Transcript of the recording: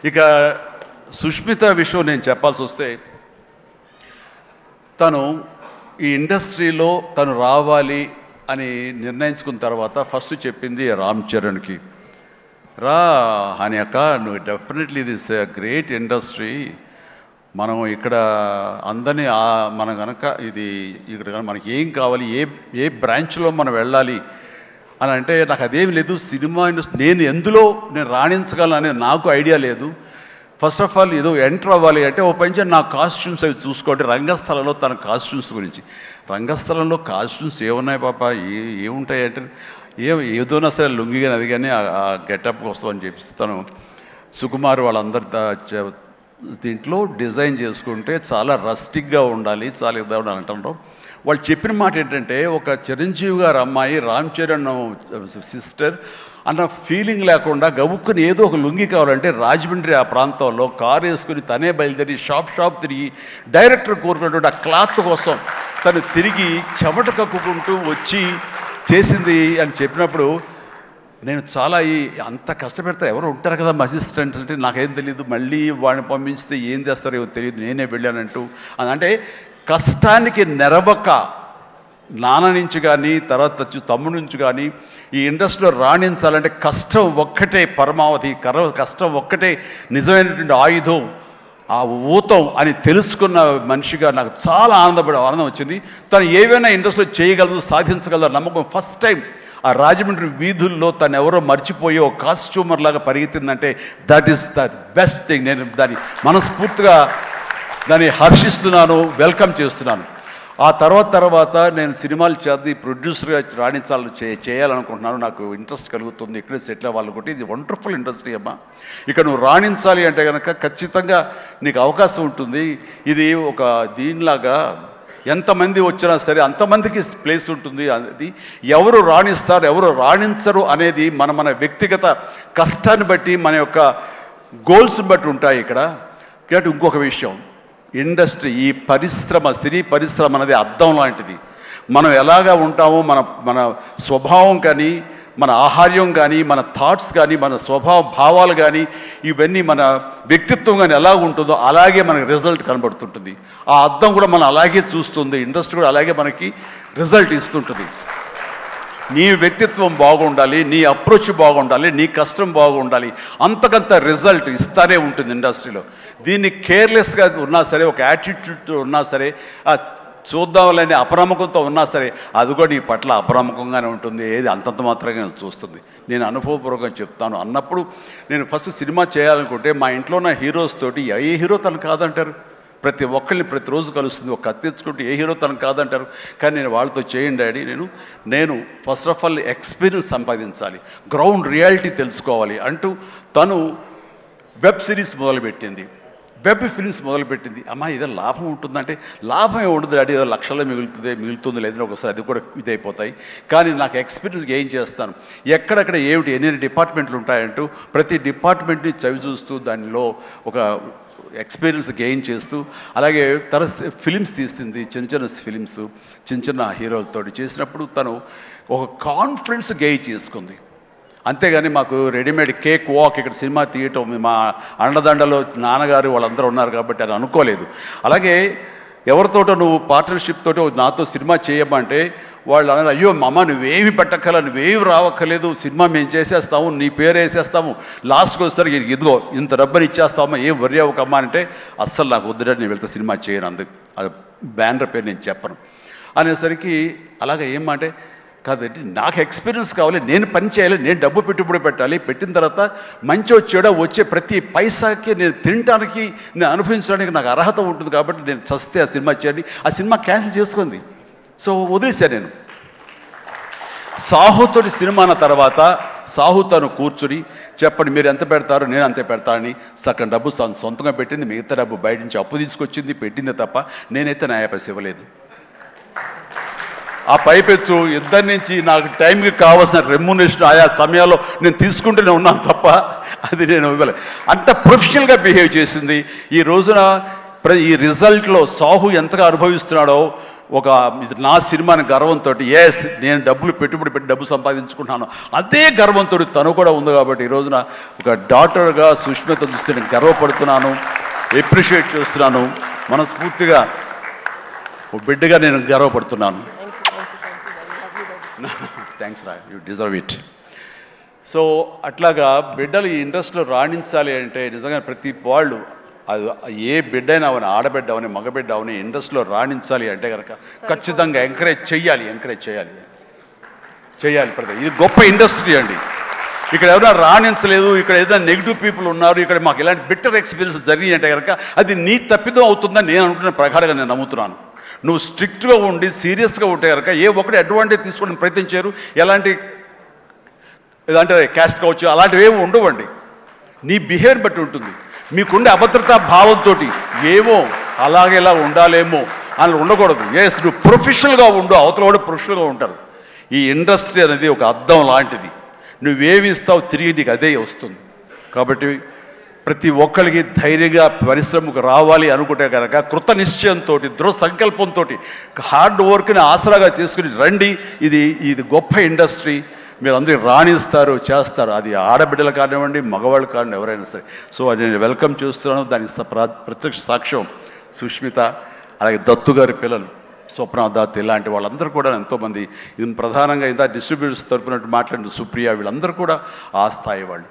ఇక సుష్మిత విషయం నేను చెప్పాల్సి వస్తే, తను ఈ ఇండస్ట్రీలో తను రావాలి అని నిర్ణయించుకున్న తర్వాత ఫస్ట్ చెప్పింది రామ్ చరణ్కి, రా అని అక్క, నువ్వు డెఫినెట్లీ దిస్ గ్రేట్ ఇండస్ట్రీ, మనం ఇక్కడ అందరినీ మనం కనుక ఇక్కడ మనకి ఏం కావాలి, ఏ బ్రాంచ్లో మనం వెళ్ళాలి అని అంటే, నాకు అదేమి లేదు, సినిమా ఇండస్ట్రీ నేను రాణించగలను అనేది నాకు ఐడియా లేదు. ఫస్ట్ ఆఫ్ ఆల్ ఏదో ఎంటర్ అవ్వాలి అంటే ఓ పని నా కాస్ట్యూమ్స్ అవి చూసుకోండి. రంగస్థలంలో తన కాస్ట్యూమ్స్ గురించి, రంగస్థలంలో కాస్ట్యూమ్స్ ఏమున్నాయి పాప, ఏముంటాయి అంటే, ఏదోనా సరే లుంగి కానీ అది కానీ ఆ గెటప్ కోసం అని చెప్పి తను సుకుమార్ వాళ్ళందరి దీంట్లో డిజైన్ చేసుకుంటే చాలా రస్టిక్గా ఉండాలి, చాలా ఇద్దాం అని అంటారు. వాళ్ళు చెప్పిన మాట ఏంటంటే, ఒక చిరంజీవి గారు అమ్మాయి రామ్ చరణ్ సిస్టర్ అన్న ఫీలింగ్ లేకుండా గబుక్కుని ఏదో ఒక లుంగి కావాలంటే రాజమండ్రి ఆ ప్రాంతంలో కారు వేసుకుని తనే బయలుదేరి షాప్ తిరిగి డైరెక్టర్ కోరుకున్నటువంటి ఆ క్లాత్ కోసం తను తిరిగి చెమట కక్కుకుంటూ వచ్చి చేసింది అని చెప్పినప్పుడు, నేను చాలా అంత కష్టపెడతా ఎవరు ఉంటారు కదా మా అసిస్టెంట్ అంటే, నాకేం తెలియదు, మళ్ళీ వాడిని పంపించితే ఏం చేస్తారో ఏమో తెలియదు, నేనే వెళ్ళానంటూ. అంటే కష్టానికి నెరవక నాన్న నుంచి కానీ తర్వాత తమ్ముడి నుంచి కానీ ఈ ఇండస్ట్రీలో రాణించాలంటే కష్టం ఒక్కటే పరమావధి, కష్టం ఒక్కటే నిజమైనటువంటి ఆయుధం, ఆ ఊతం అని తెలుసుకున్న మనిషిగా నాకు చాలా ఆనందం వచ్చింది. తను ఏవైనా ఇండస్ట్రీలో చేయగలదు, సాధించగలదు నమ్మకం. ఫస్ట్ టైం ఆ రాజమండ్రి వీధుల్లో తను ఎవరో మర్చిపోయి ఒక కాస్ట్యూమర్ లాగా పరిగెత్తిందంటే that is the best thing. నేను దాన్ని మనస్ఫూర్తిగా దాన్ని హర్షిస్తున్నాను, వెల్కమ్ చేస్తున్నాను. ఆ తర్వాత నేను సినిమాలు చేసి ప్రొడ్యూసర్గా చేయాలనుకుంటున్నాను, నాకు ఇంట్రెస్ట్ కలుగుతుంది, ఇక్కడే సెటిల్ అవ్వాలనుకుంటే. ఇది వండర్ఫుల్ ఇండస్ట్రీ అమ్మా, ఇక్కడ నువ్వు రాణించాలి అంటే కనుక ఖచ్చితంగా నీకు అవకాశం ఉంటుంది. ఇది ఒక దీనిలాగా ఎంతమంది వచ్చినా సరే అంతమందికి ప్లేస్ ఉంటుంది. అది ఎవరు రాణిస్తారు ఎవరు రాణించరు అనేది మన వ్యక్తిగత కష్టాన్ని బట్టి, మన యొక్క గోల్స్ని బట్టి ఉంటాయి ఇక్కడ. కాబట్టి ఇంకొక విషయం, ఇండస్ట్రీ, ఈ పరిశ్రమ, సినీ పరిశ్రమ అనేది అద్దం లాంటిది. మనం ఎలాగా ఉంటామో మన స్వభావం కానీ, మన ఆహార్యం కానీ, మన థాట్స్ కానీ, మన స్వభావ భావాలు కానీ, ఇవన్నీ మన వ్యక్తిత్వం కానీ ఎలా ఉంటుందో అలాగే మనకి రిజల్ట్ కనబడుతుంటుంది. ఆ అద్దం కూడా మనం అలాగే చూస్తుంది, ఇండస్ట్రీ కూడా అలాగే మనకి రిజల్ట్ ఇస్తుంటుంది. నీ వ్యక్తిత్వం బాగుండాలి, నీ అప్రోచ్ బాగుండాలి, నీ కష్టం బాగుండాలి, అంతకంత రిజల్ట్ ఇస్తానే ఉంటుంది ఇండస్ట్రీలో. దీన్ని కేర్లెస్గా ఉన్నా సరే, ఒక యాటిట్యూడ్ ఉన్నా సరే, చూద్దామని అప్రమకంతో ఉన్నా సరే, అది కూడా నీ పట్ల అప్రమకంగానే ఉంటుంది, ఏది అంతంత మాత్రంగా చూస్తుంది. నేను అనుభవపూర్వకంగా చెప్తాను. అన్నప్పుడు నేను ఫస్ట్ సినిమా చేయాలనుకుంటే మా ఇంట్లో ఉన్న హీరోస్ తోటి ఏ హీరో తను కాదంటారు, ప్రతి ఒక్కరిని ప్రతిరోజు కలుస్తుంది, ఒక కత్తి తెచ్చుకుంటే ఏ హీరో తనకు కాదంటారు. కానీ నేను వాళ్ళతో చేయండి డాడీ, నేను ఫస్ట్ ఆఫ్ ఆల్ ఎక్స్పీరియన్స్ సంపాదించాలి, గ్రౌండ్ రియాలిటీ తెలుసుకోవాలి అంటూ తను వెబ్ సిరీస్ మొదలుపెట్టింది, వెబ్ ఫిల్మ్స్ మొదలుపెట్టింది. అమ్మా ఇదే లాభం ఉంటుందంటే, లాభం ఉండదు డాడీ, ఏదో లక్షల్లో మిగులుతుంది లేదని ఒకసారి అది కూడా ఇదైపోతాయి. కానీ నాకు ఎక్స్పీరియన్స్ గెయిన్ చేస్తాను, ఎక్కడెక్కడ ఏమిటి ఎన్ని డిపార్ట్మెంట్లు ఉంటాయంటూ ప్రతి డిపార్ట్మెంట్ని చవి చూస్తూ దానిలో ఒక ఎక్స్పీరియన్స్ గెయిన్ చేస్తూ, అలాగే తన ఫిలిమ్స్ తీసింది, చిన్న ఫిలిమ్స్ చిన్న హీరోలతో చేసినప్పుడు తను ఒక కాన్ఫిడెన్స్ గెయిన్ చేసుకుంది. అంతేగాని మాకు రెడీమేడ్ కేక్ వాక్ ఇక్కడ సినిమా తీయటం, మా అండదండలో నాన్నగారు వాళ్ళందరూ ఉన్నారు కాబట్టి అని అనుకోలేదు. అలాగే ఎవరితోటో నువ్వు పార్ట్నర్షిప్ తోటి నాతో సినిమా చేయమంటే వాళ్ళు అన్నారు, అయ్యో అమ్మ నువ్వేమి పెట్టక్కల, నువ్వేమి రావక్కర్లేదు, సినిమా మేము చేసేస్తాము, నీ పేరు వేసేస్తాము, లాస్ట్కి వచ్చేసరికి ఇదిగో ఇంత డబ్బుని ఇచ్చేస్తామా, ఏం వర్రీ అవ్వకమ్మా అంటే, అస్సలు నాకు వద్దుడని నేను వెళ్తే సినిమా చేయను, అందుకు అది బ్యానర్ పేరు నేను చెప్పను అనేసరికి, అలాగే ఏమంటే కాదండి నాకు ఎక్స్పీరియన్స్ కావాలి, నేను పని చేయాలి, నేను డబ్బు పెట్టుబడి పెట్టాలి, పెట్టిన తర్వాత మంచి వచ్చాడో వచ్చే ప్రతి పైసాకి నేను తినడానికి, నేను అనుభవించడానికి నాకు అర్హత ఉంటుంది కాబట్టి నేను చస్తే ఆ సినిమా చేయండి. ఆ సినిమా క్యాన్సిల్ చేసుకుంది. సో వదిలేశాను నేను. సాహుతోటి సినిమా అన్న తర్వాత సాహు తను కూర్చుని చెప్పండి మీరు ఎంత పెడతారు, నేను అంతే పెడతానని సగం డబ్బు సొంతంగా పెట్టింది, మిగతా డబ్బు బయట నుంచి అప్పు తీసుకొచ్చింది, పెట్టింది తప్ప నేనైతే న్యాయపైస ఇవ్వలేదు. ఆ పైపెచ్చు ఇద్దరి నుంచి నాకు టైంకి కావాల్సిన రెమ్యునరేషన్ ఆయా సమయాల్లో నేను తీసుకుంటూనే ఉన్నాను తప్ప అది నేను ఇవ్వలేదు. అంత ప్రొఫెషనల్గా బిహేవ్ చేసింది. ఈ రోజున ఈ రిజల్ట్లో సాహు ఎంతగా అనుభవిస్తున్నాడో ఒక ఇది నా సినిమాని గర్వంతో ఎస్ నేను డబ్బులు పెట్టుబడి పెట్టి డబ్బు సంపాదించుకుంటున్నాను అదే గర్వంతో తను కూడా ఉంది. కాబట్టి ఈ రోజున ఒక డాటర్గా సుష్మిత చూస్తే నేను గర్వపడుతున్నాను, ఎప్రిషియేట్ చేస్తున్నాను, మనస్ఫూర్తిగా ఒక బిడ్డగా నేను గర్వపడుతున్నాను. థ్యాంక్స్ రా, యూ డిజర్వ్ ఇట్. సో అట్లాగా బిడ్డలు ఈ ఇండస్ట్రీలో రాణించాలి అంటే నిజంగా ప్రతి వాళ్ళు అది ఏ బిడ్డ అయినా అవని, ఆడబిడ్డ అవని, మగబిడ్డ అవని ఇండస్ట్రీలో రాణించాలి అంటే కనుక ఖచ్చితంగా ఎంకరేజ్ చేయాలి ప్రతి. ఇది గొప్ప ఇండస్ట్రీ అండి. ఇక్కడ ఎవరైనా రాణించలేదు, ఇక్కడ ఏదైనా నెగిటివ్ పీపుల్ ఉన్నారు, ఇక్కడ మాకు ఇలాంటి బిట్టర్ ఎక్స్పీరియన్స్ జరిగి అంటే కనుక అది నీ తప్పిదం అవుతుందని నేను అనుకుంటున్న ప్రకారంగా నేను నమ్ముతున్నాను. నువ్వు స్ట్రిక్ట్గా ఉండి సీరియస్గా ఉంటే కనుక ఏ ఒక్కటి అడ్వాంటేజ్ తీసుకోవడానికి ప్రయత్నించారు, ఎలాంటి ఏదంటే క్యాస్ట్ కావచ్చు అలాంటివి ఏమి ఉండవండి. నీ బిహేవియర్ బట్టి ఉంటుంది. మీకుండే అభద్రతా భావంతో ఏమో అలాగేలా ఉండాలేమో అని ఉండకూడదు. ఎస్ నువ్వు ప్రొఫెషనల్గా ఉండు, అవతల కూడా ప్రొఫెషనల్గా ఉంటారు. ఈ ఇండస్ట్రీ అనేది ఒక అద్దం లాంటిది. నువ్వేమి ఇస్తావు తిరిగి నీకు అదే వస్తుంది. కాబట్టి ప్రతి ఒక్కరికి ధైర్యంగా పరిశ్రమకు రావాలి అనుకుంటే కనుక కృత నిశ్చయంతో, దృఢ సంకల్పంతో, హార్డ్ వర్క్ని ఆసరాగా తీసుకుని రండి. ఇది గొప్ప ఇండస్ట్రీ. మీరు అందరూ రాణిస్తారు, చేస్తారు. అది ఆడబిడ్డలు కానివ్వండి, మగవాళ్ళు కానివ్వండి, ఎవరైనా సరే. సో అది నేను వెల్కమ్ చేస్తున్నాను. దానికి ప్రత్యక్ష సాక్ష్యం సుష్మిత, అలాగే దత్తు గారి పిల్లలు స్వప్న, దత్ ఇలాంటి వాళ్ళందరూ కూడా ఎంతోమంది, ఇది ప్రధానంగా ఇంత డిస్ట్రిబ్యూటర్స్ తరపున మాట్లాడిన సుప్రియ, వీళ్ళందరూ కూడా ఆ స్థాయి వాళ్ళు.